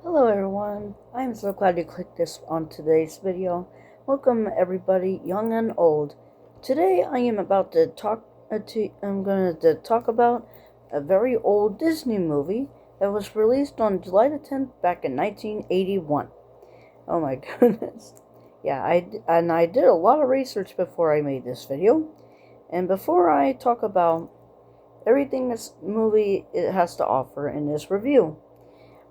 Hello everyone, I'm so glad you clicked this on today's video. Welcome everybody, young and old. Today I am about to I'm going to talk about a very old Disney movie that was released on July the 10th back in 1981. Oh my goodness. Yeah, I did a lot of research before I made this video. And before I talk about everything this movie it has to offer in this review,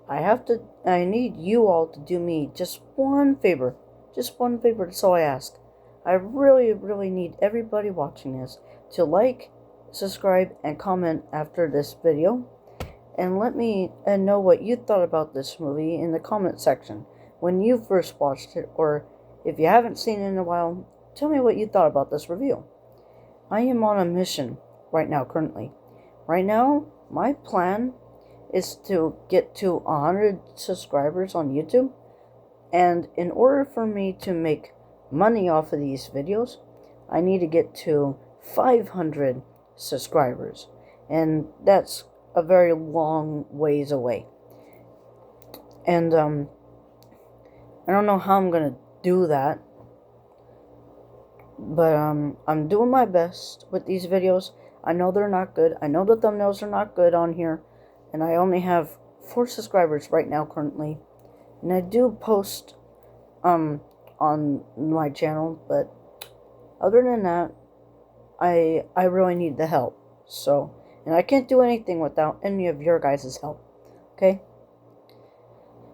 I need you all to do me just one favor. Just one favor, that's all I ask. I really need everybody watching this to like, subscribe, and comment after this video. And let me know what you thought about this movie in the comment section when you first watched it, or if you haven't seen it in a while, tell me what you thought about this review. I am on a mission right now, currently. Right now, my plan is to get to 100 subscribers on YouTube. And in order for me to make money off of these videos, I need to get to 500 subscribers. And that's a very long ways away. And I don't know how I'm going to do that. But I'm doing my best with these videos. I know they're not good. I know the thumbnails are not good on here. And I only have 4 subscribers right now currently. And I do post on my channel, but other than that, I really need the help. So, and I can't do anything without any of your guys' help. Okay?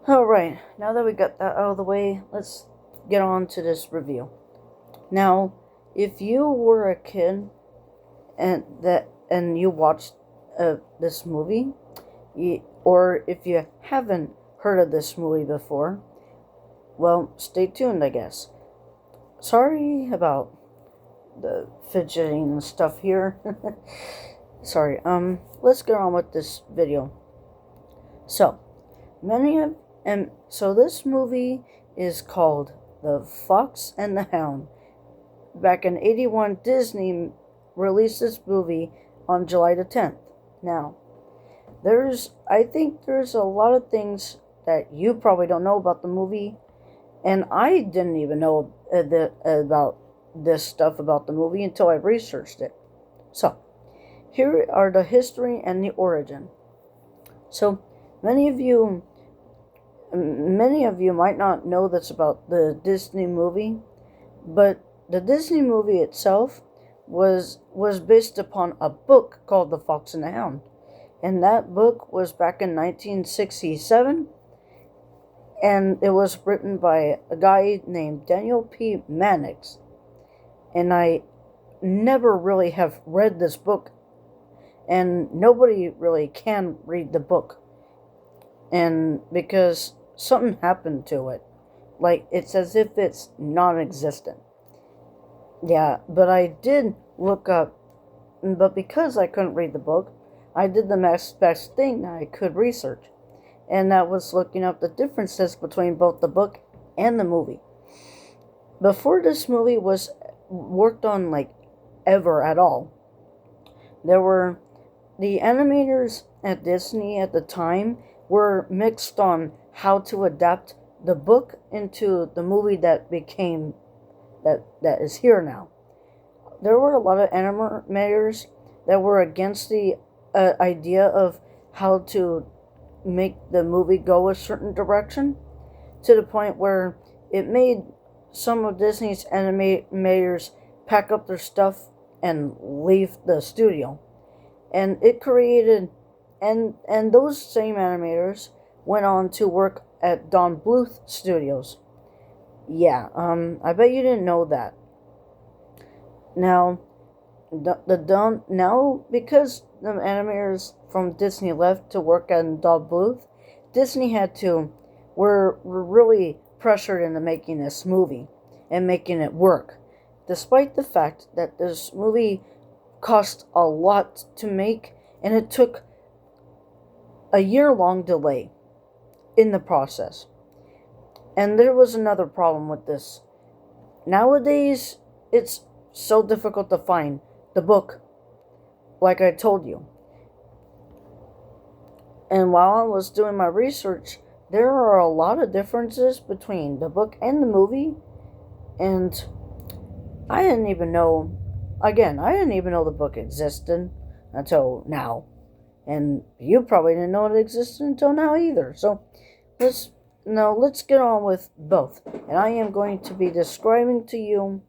Alright, now that we got that out of the way, let's get on to this review. Now, if you were a kid and you watched this movie, or if you haven't heard of this movie before, well, stay tuned, I guess. Sorry about the fidgeting and stuff here. Sorry. Let's get on with this video. So this movie is called The Fox and the Hound. Back in 81, Disney released this movie on July the 10th. Now, I think there's a lot of things that you probably don't know about the movie, and I didn't even know about this stuff about the movie until I researched it. So, here are the history and the origin. So, many of you might not know this about the Disney movie, but the Disney movie itself was based upon a book called The Fox and the Hound. And that book was back in 1967. And it was written by a guy named Daniel P. Mannix. And I never really have read this book. And nobody really can read the book. And because something happened to it. Like, it's as if it's non-existent. Yeah, but I did look up, but because I couldn't read the book, I did the best thing that I could research, and that was looking up the differences between both the book and the movie. Before this movie was worked on, like, ever at all, there were the animators at Disney at the time were mixed on how to adapt the book into the movie that became that is here now. There were a lot of animators that were against the idea of how to make the movie go a certain direction, to the point where it made some of Disney's animators pack up their stuff and leave the studio. And it created, and those same animators went on to work at Don Bluth Studios. Yeah, I bet you didn't know that. Now, because the animators from Disney left to work at Don Bluth, Disney were really pressured into making this movie and making it work, despite the fact that this movie cost a lot to make, and it took a year-long delay in the process. And there was another problem with this. Nowadays, it's so difficult to find the book, like I told you. And while I was doing my research, there are a lot of differences between the book and the movie, and I didn't even know, again, I didn't even know the book existed until now. And you probably didn't know it existed until now either. So let's get on with both. And I am going to be describing to you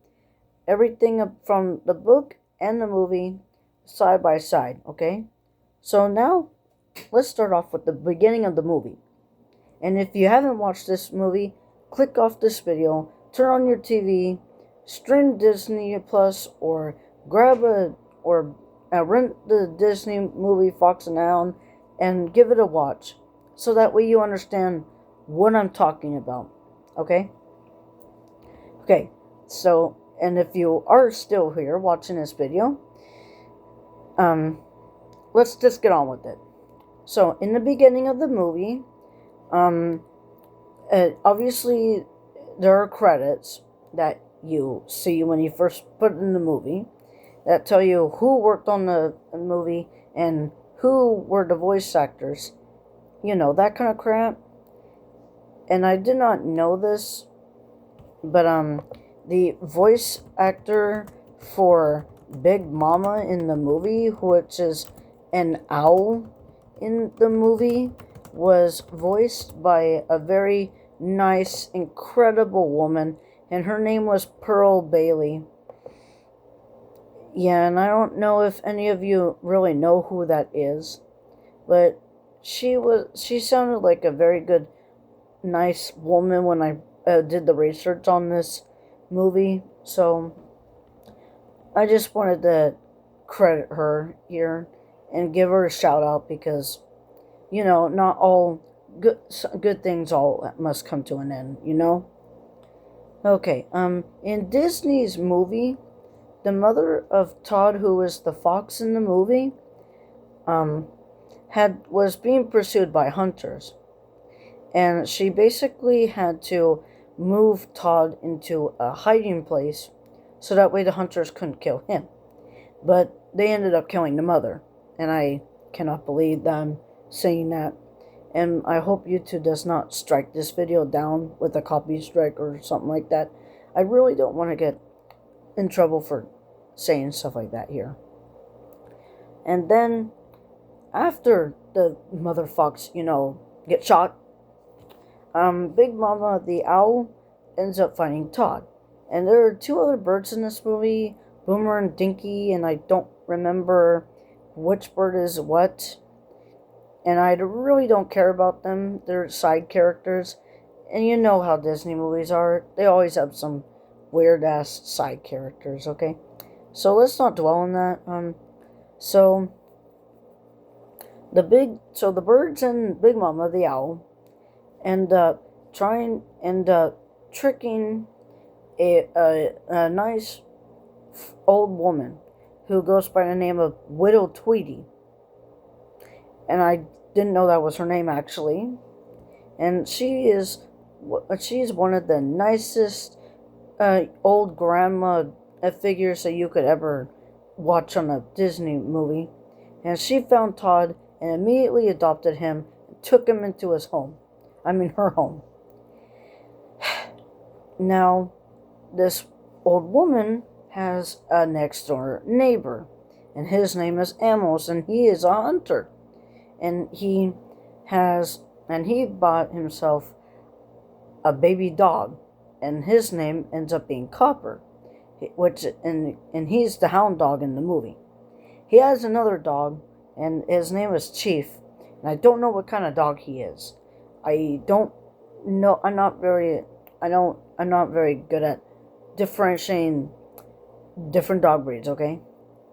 everything from the book and the movie side by side, okay? So now let's start off with the beginning of the movie. And if you haven't watched this movie, click off this video, turn on your TV, stream Disney Plus, or rent the Disney movie Fox and Hound and give it a watch, so that way you understand what I'm talking about. Okay? Okay, so, and if you are still here watching this video, let's just get on with it. So, in the beginning of the movie, obviously, there are credits that you see when you first put it in the movie that tell you who worked on the movie and who were the voice actors. You know, that kind of crap. And I did not know this, but the voice actor for Big Mama in the movie, which is an owl in the movie, was voiced by a very nice, incredible woman, and her name was Pearl Bailey. Yeah, and I don't know if any of you really know who that is, but she sounded like a very good, nice woman when I did the research on this movie, so I just wanted to credit her here and give her a shout out, because, you know, not all good things all must come to an end, you know? Okay, in Disney's movie, the mother of Todd, who was the fox in the movie, was being pursued by hunters, and she basically had to move Todd into a hiding place so that way the hunters couldn't kill him. But they ended up killing the mother, and I cannot believe that I'm saying that. And I hope YouTube does not strike this video down with a copy strike or something like that. I really don't want to get in trouble for saying stuff like that here. And then, after the mother fox, gets shot, Big Mama the owl ends up finding Todd. And there are two other birds in this movie, Boomer and Dinky, and I don't remember which bird is what. And I really don't care about them. They're side characters. And you know how Disney movies are. They always have some weird-ass side characters, okay? So let's not dwell on that. So the birds and Big Mama, the owl, end up tricking a nice old woman who goes by the name of Widow Tweety. And I didn't know that was her name, actually. And she's one of the nicest old grandma figures that you could ever watch on a Disney movie. And she found Todd and immediately adopted him and took him into his home. I mean, her home. Now, this old woman has a next door neighbor, and his name is Amos, and he is a hunter. And he bought himself a baby dog, and his name ends up being Copper, and he's the hound dog in the movie. He has another dog, and his name is Chief, and I don't know what kind of dog he is. I don't know. I'm not very good at differentiating different dog breeds. Okay,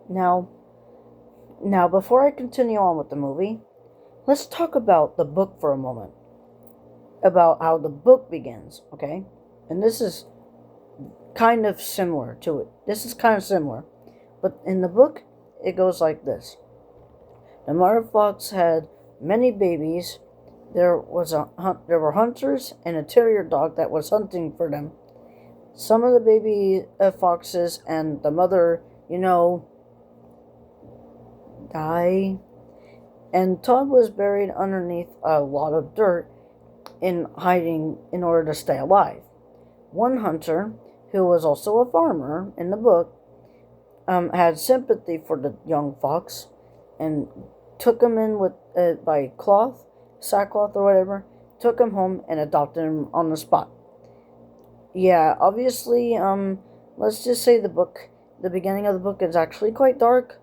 now before I continue on with the movie, let's talk about the book for a moment. About how the book begins, okay? And this is kind of similar to it. But in the book, it goes like this. The mother fox had many babies. There were hunters and a terrier dog that was hunting for them. Some of the baby foxes and the mother, die. And Todd was buried underneath a lot of dirt, in hiding in order to stay alive. One hunter, who was also a farmer in the book, had sympathy for the young fox and took him in with by sackcloth or whatever, took him home and adopted him on the spot. Yeah, obviously, let's just say the beginning of the book is actually quite dark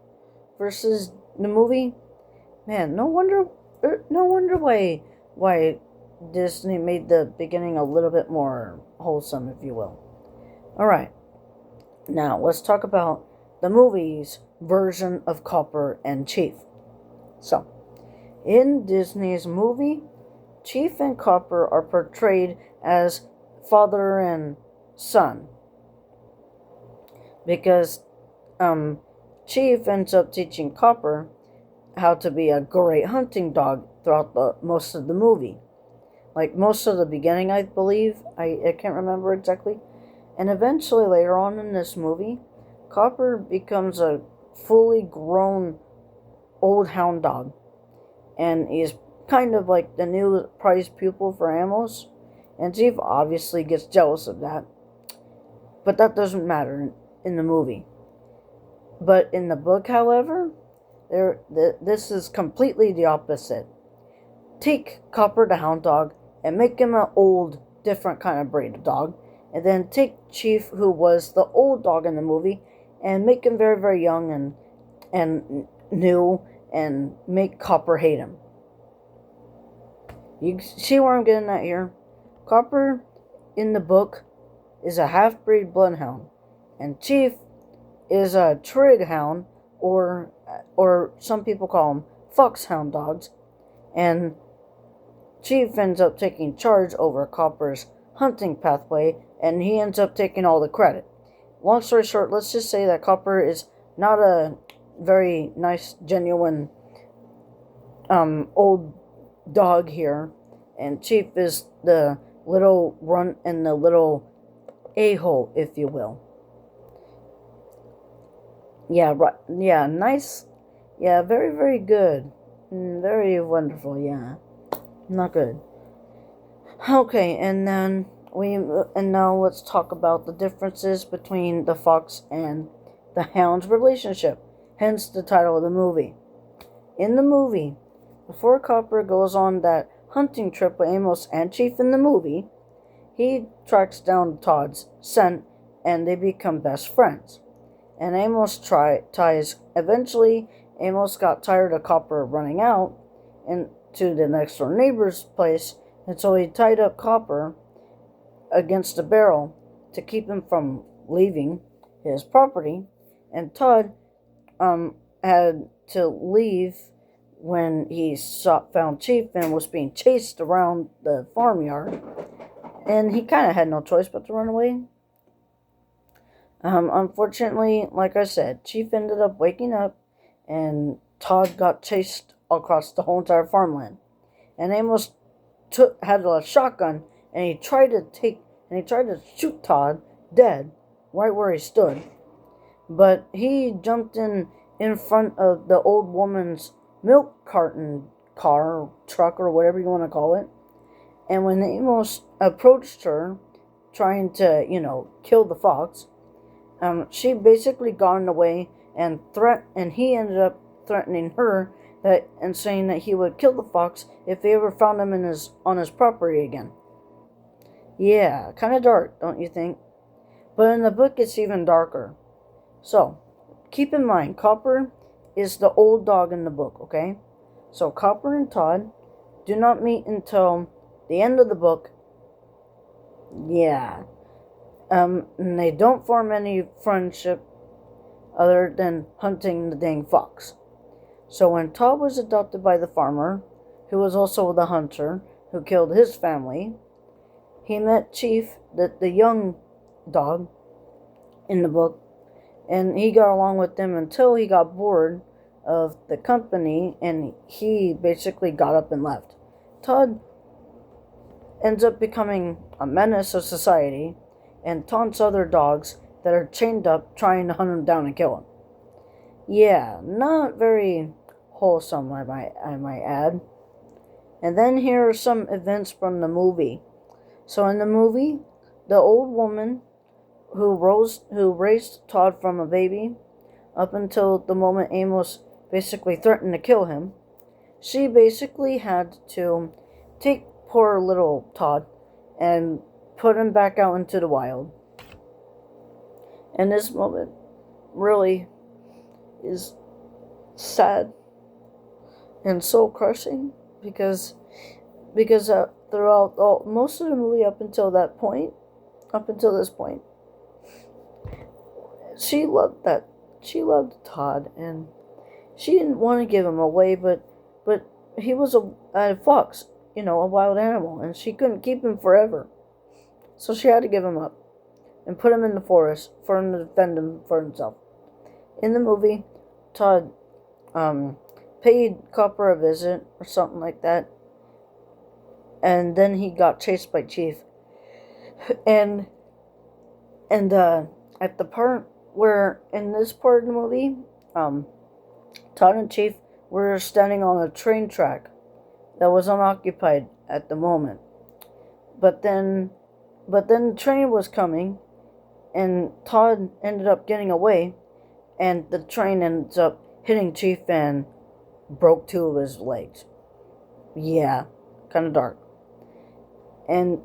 versus the movie. Man, no wonder why Disney made the beginning a little bit more wholesome, if you will. All right, now let's talk about the movie's version of Copper and Chief. So, in Disney's movie, Chief and Copper are portrayed as father and son, because Chief ends up teaching Copper how to be a great hunting dog throughout most of the movie. Like most of the beginning, I believe. I can't remember exactly. And eventually, later on in this movie, Copper becomes a fully grown old hound dog. And he's kind of like the new prized pupil for animals. And Chief obviously gets jealous of that. But that doesn't matter in the movie. But in the book, however, this is completely the opposite. Take Copper the hound dog and make him an old, different kind of breed of dog. And then take Chief, who was the old dog in the movie, and make him very, very young and new, and make Copper hate him. You see where I'm getting at here? Copper, in the book, is a half-breed bloodhound, and Chief is a trig hound, or some people call them foxhound dogs, and Chief ends up taking charge over Copper's hunting pathway, and he ends up taking all the credit. Long story short, let's just say that Copper is not a very nice, genuine, old dog here, and Chief is the little runt and the little a-hole, if you will. Yeah, right. Yeah, nice. Yeah, very, very good. Very wonderful, yeah. Not good. Okay, and now let's talk about the differences between the fox and the hound's relationship, hence the title of the movie. In the movie, before Copper goes on that hunting trip with Amos and Chief in the movie, he tracks down Todd's scent and they become best friends. And eventually Amos got tired of Copper running out to the next door neighbor's place, and so he tied up Copper against a barrel to keep him from leaving his property. And Todd had to leave when he found Chief and was being chased around the farmyard, and he kind of had no choice but to run away. Unfortunately, like I said, Chief ended up waking up, and Todd got chased across the whole entire farmland. And Amos had a shotgun, and he tried to shoot Todd dead right where he stood. But he jumped in front of the old woman's milk carton car, truck, or whatever you want to call it. And when Amos approached her, trying to, kill the fox, she basically got in the way, and he ended up threatening her and saying that he would kill the fox if he ever found him on his property again. Yeah, kind of dark, don't you think? But in the book, it's even darker. So, keep in mind, Copper is the old dog in the book, okay? So, Copper and Todd do not meet until the end of the book. Yeah. And they don't form any friendship other than hunting the dang fox. So when Todd was adopted by the farmer, who was also the hunter who killed his family, he met Chief, the young dog in the book, and he got along with them until he got bored of the company, and he basically got up and left. Todd ends up becoming a menace of society and taunts other dogs that are chained up trying to hunt him down and kill him. Yeah, not very wholesome, I might add. And then here are some events from the movie. So in the movie, the old woman who raised Todd from a baby up until the moment Amos basically threatened to kill him, she basically had to take poor little Todd and put him back out into the wild. And this moment really is sad and soul crushing because throughout most of the movie up until this point, she loved Todd, and she didn't want to give him away, but he was a fox, a wild animal, and she couldn't keep him forever, so she had to give him up and put him in the forest for him to defend him for himself. In the movie, Todd paid Copper a visit or something like that, and then he got chased by Chief. And at the part where, in this part of the movie, Todd and Chief were standing on a train track that was unoccupied at the moment. But then the train was coming, and Todd ended up getting away, and the train ends up hitting Chief and broke 2 of his legs. Yeah, kind of dark. And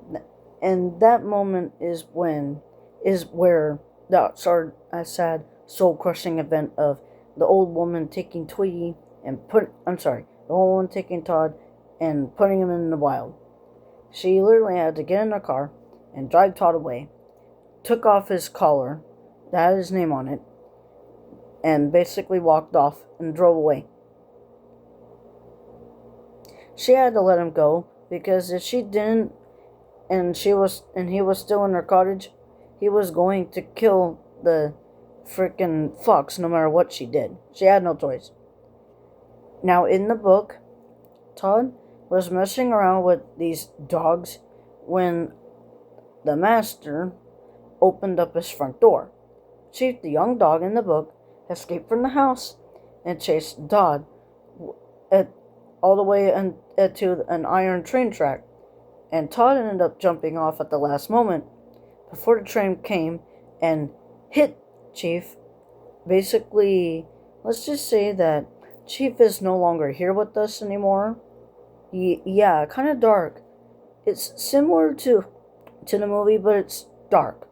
that moment is where that started a sad, soul-crushing event of the old woman taking Tweety and the old woman taking Todd and putting him in the wild. She literally had to get in a car and drive Todd away, took off his collar that had his name on it, and basically walked off and drove away. She had to let him go, because if she didn't, and he was still in her cottage, he was going to kill the freaking fox no matter what she did. She had no choice. Now, in the book, Todd was messing around with these dogs when the master opened up his front door. Chief, the young dog in the book, escaped from the house and chased Todd all the way to an iron train track. And Todd ended up jumping off at the last moment before the train came and hit Chief. Basically, let's just say that Chief is no longer here with us anymore. Yeah, kind of dark. It's similar to the movie, but it's dark.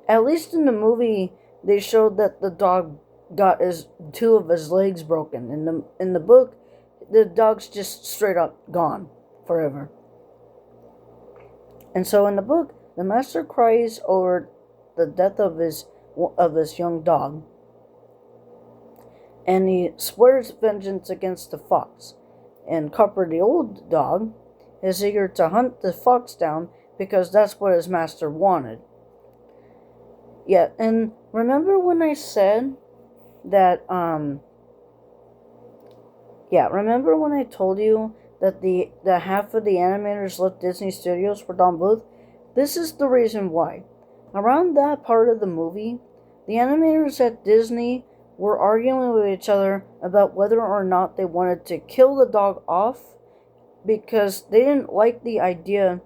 At least in the movie, they showed that the dog got 2 of his legs broken. In the book, the dog's just straight up gone forever. And so in the book, the master cries over the death of his young dog, and he swears vengeance against the fox. And Copper, the old dog, is eager to hunt the fox down because that's what his master wanted. Yeah, and remember when I said that, remember when I told you that the half of the animators left Disney Studios for Don Bluth? This is the reason why. Around that part of the movie, the animators at Disney were arguing with each other about whether or not they wanted to kill the dog off, because they didn't like the idea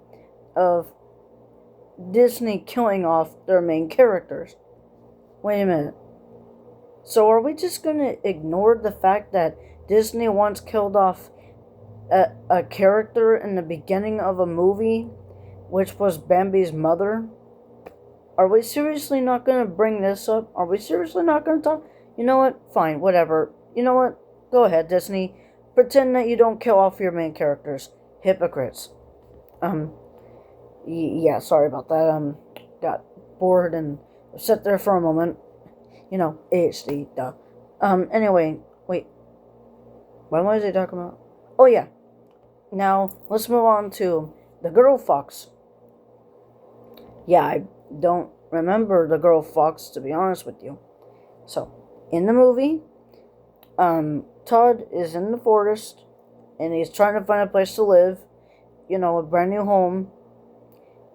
of Disney killing off their main characters. Wait a minute. So are we just going to ignore the fact that Disney once killed off a character in the beginning of a movie, which was Bambi's mother? Are we seriously not going to bring this up? Are we seriously not going to talk? You know what? Fine, whatever. You know what? Go ahead, Disney. Pretend that you don't kill off your main characters. Hypocrites. Yeah, sorry about that. Got bored and sat there for a moment. ADHD, duh. Anyway, wait. What was I talking about? Oh, yeah. Now, let's move on to the girl fox. Yeah, I don't remember the girl fox, to be honest with you. So, in the movie, Todd is in the forest, and he's trying to find a place to live, a brand new home.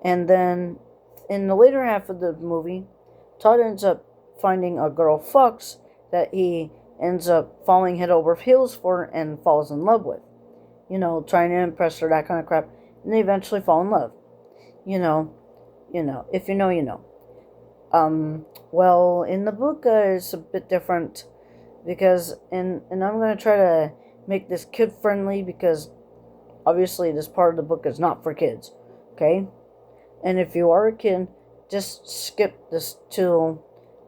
And then, in the later half of the movie, Todd ends up finding a girl fox that he ends up falling head over heels for and falls in love with. trying to impress her, that kind of crap. And they eventually fall in love. You know, if you know, you know. Well, in the book, it's a bit different because, and I'm going to try to make this kid friendly because obviously this part of the book is not for kids, okay? And if you are a kid, just skip this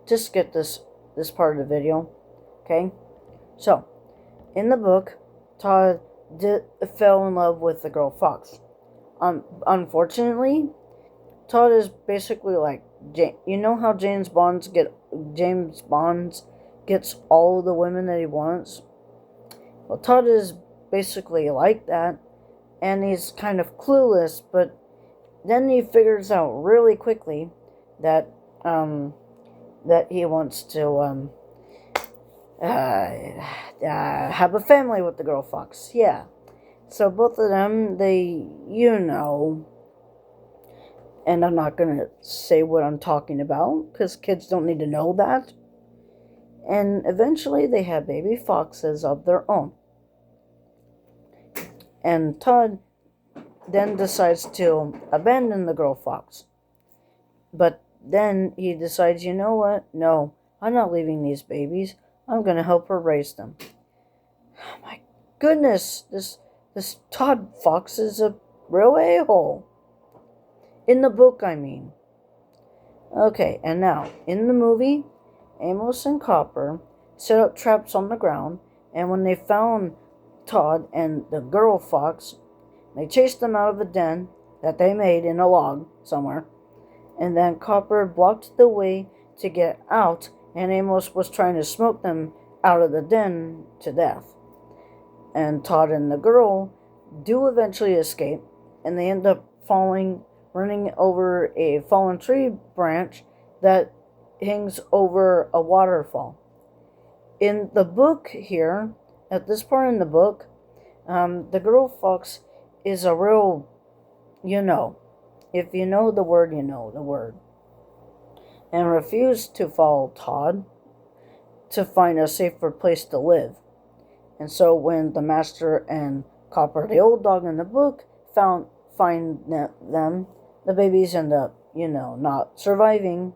this part of the video, okay? So, in the book, Todd fell in love with the girl Fox. Unfortunately, Todd is basically like you know how James Bonds gets all the women that he wants. Well, Todd is basically like that, and he's kind of clueless. But then he figures out really quickly that that he wants to have a family with the girl Fox. Yeah. So both of them, and I'm not going to say what I'm talking about because kids don't need to know that. And eventually they have baby foxes of their own. And Todd then decides to abandon the girl fox. But then he decides, you know what? No, I'm not leaving these babies. I'm going to help her raise them. Oh my goodness, this Todd Fox is a real a-hole. In the book, I mean. Okay, and now, in the movie, Amos and Copper set up traps on the ground, and when they found Todd and the girl fox, they chased them out of a den that they made in a log somewhere, and then Copper blocked the way to get out, and Amos was trying to smoke them out of the den to death. And Todd and the girl do eventually escape, and they end up running over a fallen tree branch that hangs over a waterfall. In the book here, at this part in the book, the girl fox is a real, if you know the word, you know the word, and refused to follow Todd to find a safer place to live. And so when the master and Copper, the old dog in the book, find them, the babies end up, not surviving.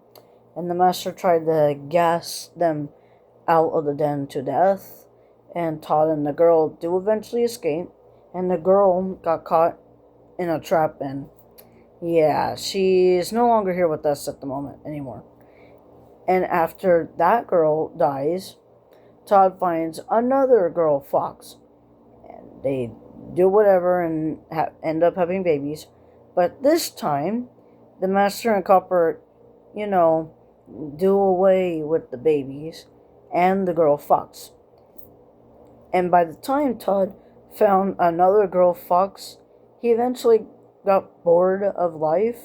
And the master tried to gas them out of the den to death. And Todd and the girl do eventually escape. And the girl got caught in a trap. And yeah, she's no longer here with us at the moment anymore. And after that girl dies, Todd finds another girl fox. And they do whatever and end up having babies. But this time, the master and Copper, do away with the babies and the girl fox. And by the time Todd found another girl fox, he eventually got bored of life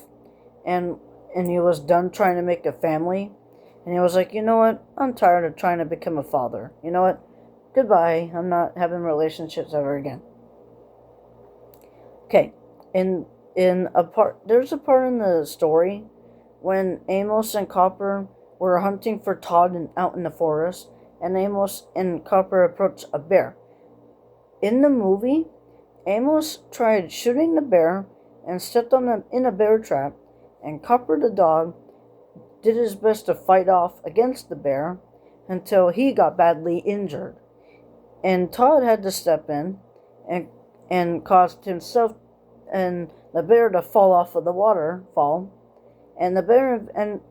and he was done trying to make a family. And he was like, you know what? I'm tired of trying to become a father. You know what? Goodbye. I'm not having relationships ever again. Okay. There's a part in the story when Amos and Copper were hunting for Todd out in the forest, and Amos and Copper approached a bear. In the movie, Amos tried shooting the bear and stepped in a bear trap, and Copper the dog did his best to fight off against the bear until he got badly injured. And Todd had to step in and caused himself and the bear to fall off of the waterfall. And the bear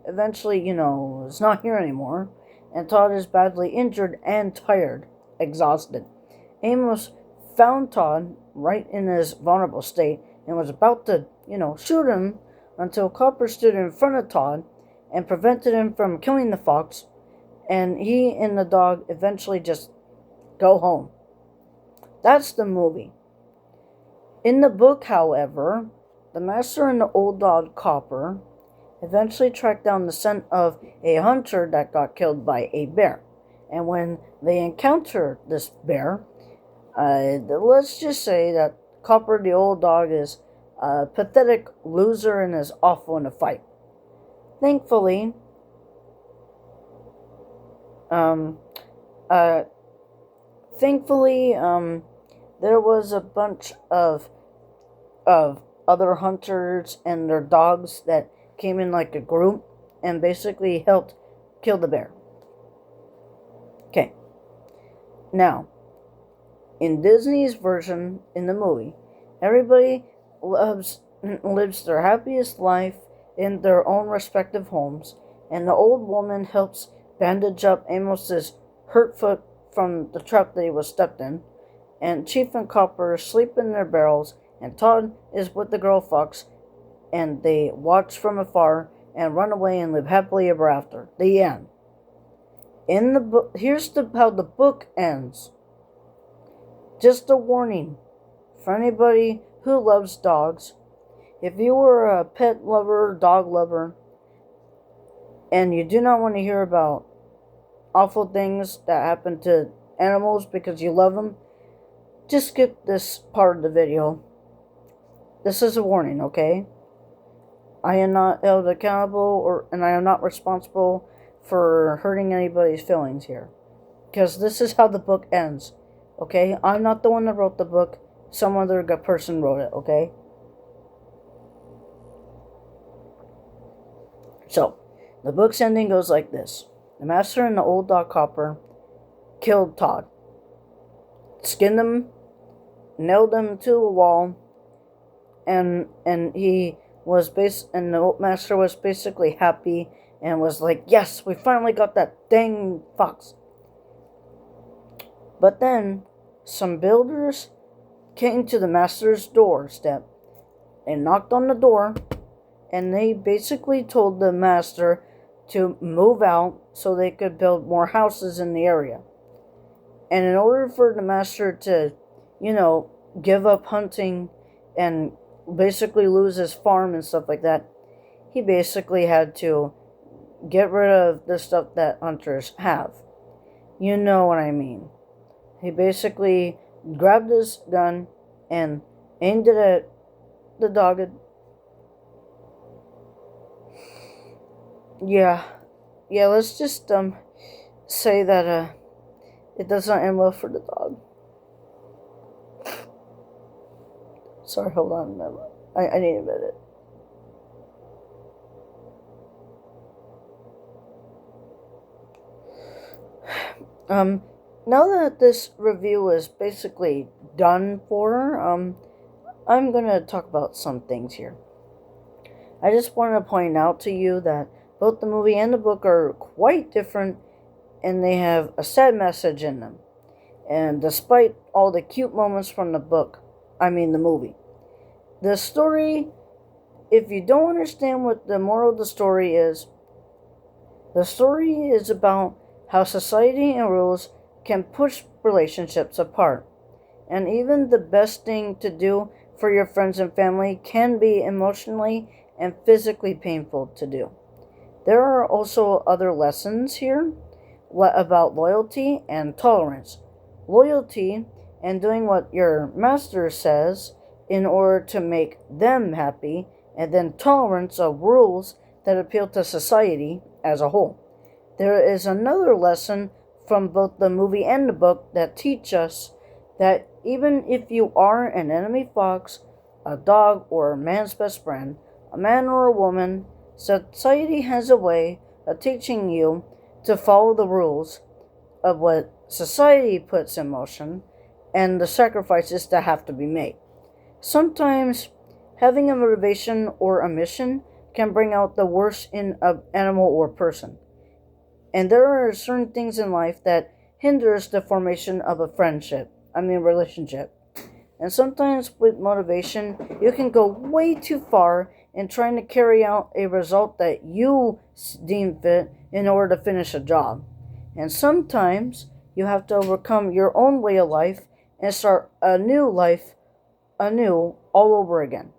eventually, is not here anymore. And Todd is badly injured and tired, exhausted. Amos found Todd right in his vulnerable state and was about to, shoot him until Copper stood in front of Todd and prevented him from killing the fox. And he and the dog eventually just go home. That's the movie. In the book, however, the master and the old dog Copper eventually tracked down the scent of a hunter that got killed by a bear. And when they encounter this bear, let's just say that Copper the old dog is a pathetic loser and is awful in a fight. Thankfully, there was a bunch of other hunters and their dogs that came in like a group and basically helped kill the bear. Okay. Now, in Disney's version in the movie, everybody lives their happiest life in their own respective homes, and the old woman helps bandage up Amos's hurt foot from the trap that he was stepped in, and Chief and Copper sleep in their barrels, and Todd is with the girl fox, and they watch from afar and run away and live happily ever after. The end. In the book, here's how the book ends. Just a warning for anybody who loves dogs. If you are a pet lover, dog lover, and you do not want to hear about awful things that happen to animals because you love them, just skip this part of the video. This is a warning, okay? I am not held accountable and I am not responsible for hurting anybody's feelings here. Because this is how the book ends, okay? I'm not the one that wrote the book. Some other person wrote it, okay? So, the book's ending goes like this. The master and the old dog Copper killed Todd. Skinned him, nailed him to a wall, and he was and the old master was basically happy and was like, yes, we finally got that dang fox. But then some builders came to the master's doorstep and knocked on the door, and they basically told the master to move out so they could build more houses in the area. And in order for the master to, give up hunting and basically lose his farm and stuff like that, he basically had to get rid of the stuff that hunters have. You know what I mean. He basically grabbed his gun and aimed it at the dog. Yeah, let's just say that it does not end well for the dog. Sorry, hold on. I need a minute. Now that this review is basically done for, I'm gonna talk about some things here. I just want to point out to you that both the movie and the book are quite different, and they have a sad message in them. And despite all the cute moments from the movie, the story, if you don't understand what the moral of the story is about how society and rules can push relationships apart. And even the best thing to do for your friends and family can be emotionally and physically painful to do. There are also other lessons here about loyalty and tolerance. Loyalty and doing what your master says in order to make them happy, and then tolerance of rules that appeal to society as a whole. There is another lesson from both the movie and the book that teach us that even if you are an enemy fox, a dog, or a man's best friend, a man or a woman, society has a way of teaching you to follow the rules of what society puts in motion and the sacrifices that have to be made. Sometimes having a motivation or a mission can bring out the worst in an animal or person. And there are certain things in life that hinders the formation of a relationship. And sometimes with motivation, you can go way too far in trying to carry out a result that you deem fit in order to finish a job. And sometimes you have to overcome your own way of life and start a new life anew all over again.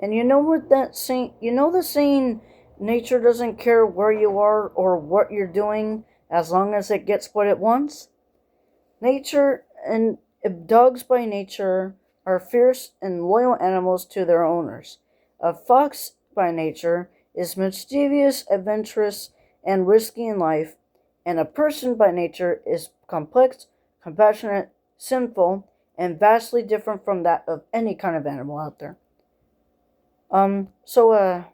And you know what that saying, the saying, nature doesn't care where you are or what you're doing as long as it gets what it wants? Nature and dogs by nature are fierce and loyal animals to their owners. A fox by nature is mischievous, adventurous, and risky in life, and a person by nature is complex, compassionate, sinful, and vastly different from that of any kind of animal out there. So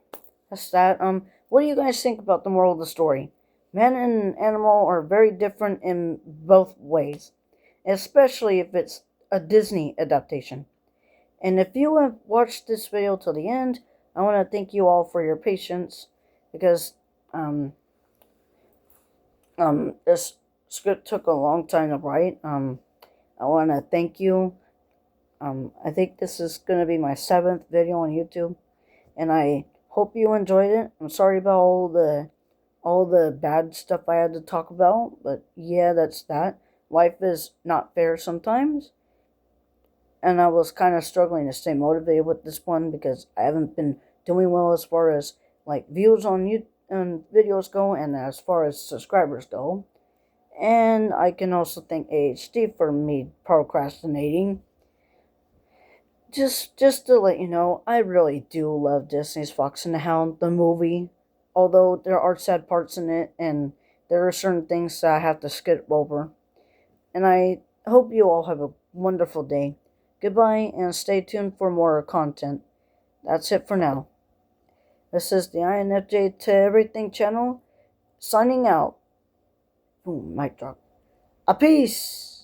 that's that. What do you guys think about the moral of the story? Man and animal are very different in both ways, especially if it's a Disney adaptation. And if you have watched this video till the end, I want to thank you all for your patience, because this script took a long time to write. I want to thank you. I think this is going to be my 7th video on YouTube, and I hope you enjoyed it. I'm sorry about all the bad stuff I had to talk about, but yeah, that's that. Life is not fair sometimes, and I was kind of struggling to stay motivated with this one because I haven't been doing well as far as like views on YouTube and videos go, and as far as subscribers go. And I can also thank AHD for me procrastinating. Just to let you know, I really do love Disney's Fox and the Hound, the movie. Although there are sad parts in it, and there are certain things that I have to skip over. And I hope you all have a wonderful day. Goodbye, and stay tuned for more content. That's it for now. This is the INFJ to Everything channel, signing out. Boom, mic drop. A peace!